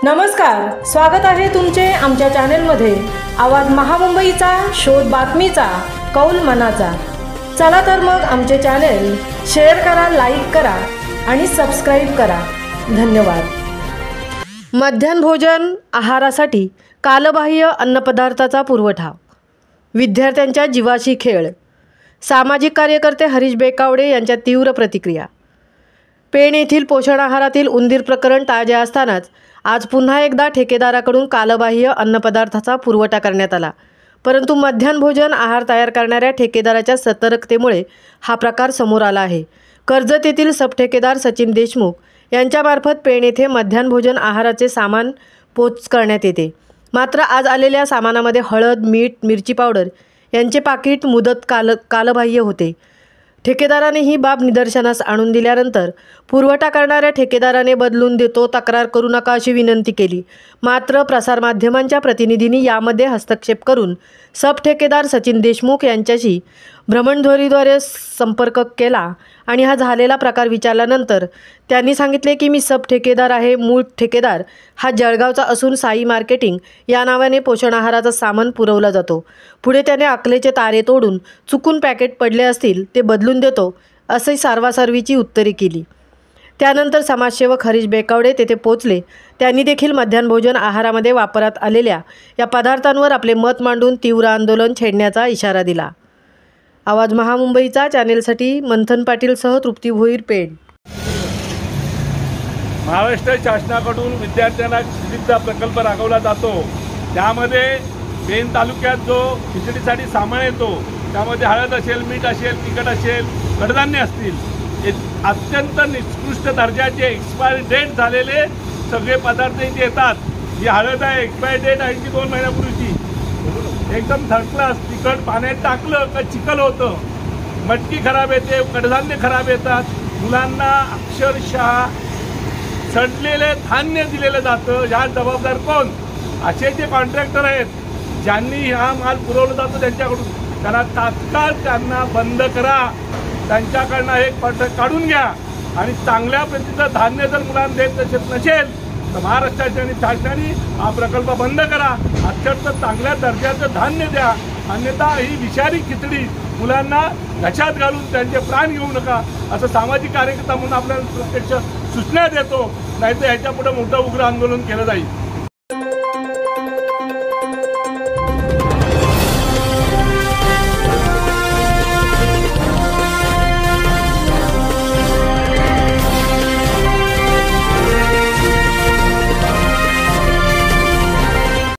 नमस्कार, स्वागत आहे तुमचे आमच्या चॅनलमध्ये। आवाज महामुंबईचा, शोध बातमीचा, कौल मनाचा। चला तर मग आमचे चॅनल शेअर करा, लाईक करा आणि सबस्क्राइब करा। धन्यवाद। मध्यान्ह भोजन आहारासाठी कालबाह्य अन्नपदार्थाचा पुरवठा, विद्यार्थ्यांच्या जीवाशी खेळ। सामाजिक कार्यकर्ते हरीश बेकावडे यांच्या तीव्र प्रतिक्रिया। पेण येथील पोषण आहारातील उंदीर प्रकरण ताजे असतानाच आज पुन्हा एकदा ठेकेदाराकडून कालबाह्य अन्नपदार्थाचा पुरवठा करण्यात आला। परंतु मध्यान्ह भोजन आहार तयार करणाऱ्या ठेकेदाराच्या सतर्कतेमुळे हा प्रकार समोर आला आहे। कर्जत येथील सबठेकेदार सचिन देशमुख यांच्यामार्फत पेण येथे मध्यान्ह भोजन आहाराचे सामान पोच करण्यात येते। मात्र आज आलेल्या सामानामध्ये हळद, मीठ, मिरची पावडर यांचे पाकिट मुदत कालबाह्य होते। ठेकेदाराने ही बाब निदर्शनास आणून दिल्यानंतर पुरवठा करणाऱ्या ठेकेदाराने बदलून देतो, तक्रार करू नका अशी विनंती केली। मात्र प्रसारमाध्यमांच्या प्रतिनिधींनी यामध्ये हस्तक्षेप करून सबठेकेदार सचिन देशमुख यांच्याशी भ्रमणध्वनीद्वारे संपर्क केला आणि हा झालेला प्रकार विचारल्यानंतर त्यांनी सांगितले की मी सबठेकेदार आहे। मूळ ठेकेदार हा जळगावचा असून साई मार्केटिंग या नावाने पोषण आहाराचा सामान पुरवला जातो। पुढे त्याने अकलेचे तारे तोडून चुकून पॅकेट पडले असतील ते बदलून देतो असे सारवासारवीची उत्तरे केली। त्यानंतर समाजसेवक हरीश बेकावडे तेथे पोचले। त्यांनी देखील मध्यान्ह भोजन आहारामध्ये वापरात आलेल्या या पदार्थांवर आपले मत मांडून तीव्र आंदोलन छेडण्याचा इशारा दिला। आवाज महामुंबईचा चॅनेलसाठी मंथन पाटीलसह तृप्ती भोईर, पेण। महाराष्ट्र शासनाकडून विद्यार्थ्यांना विविध प्रकल्प राबवला जातो। त्यामध्ये पेण तालुक्यात जो खिचडीसाठी सामान येतो त्यामध्ये हळद असेल, मीठ असेल, तिखट असेल, कडधान्य असतील, हे अत्यंत निकृष्ट दर्जाचे एक्सपायरी डेट झालेले सगळे पदार्थ इथे येतात। ही हळद आहे, एक्सपायरी डेट आहे 2 महिन्यापूर्वीची, एकदम थर्ड क्लास। तिखट पाण्यात टाकलं का चिखल होतं, मटकी खराब येते, कडधान्य खराब येतात। मुलांना अक्षरशः सडलेले धान्य दिलेलं जातं। ह्या जबाबदार कोण? असे जे कॉन्ट्रॅक्टर आहेत ज्यांनी हा माल पुरवला जातो त्यांच्याकडून त्यांना तात्काळ त्यांना बंद करा, त्यांच्याकडनं एक कॉन्ट्रॅक्ट काढून घ्या आणि चांगल्या प्रतीचं धान्य जर मुलांना देत नसेल तर महाराष्ट्राच्या शासनाने हा प्रकल्प बंद करा। अत्यंत चांगल्या दर्जाचं धान्य द्या, अन्यथा ही विषारी खिचडी मुलांना घशात घालून त्यांचे प्राण घेऊ नका असं सामाजिक कार्यकर्ता म्हणून आपल्याला प्रत्यक्ष सूचना देतो। नाहीतर ह्याच्या पुढे मोठं उग्र आंदोलन केलं जाईल।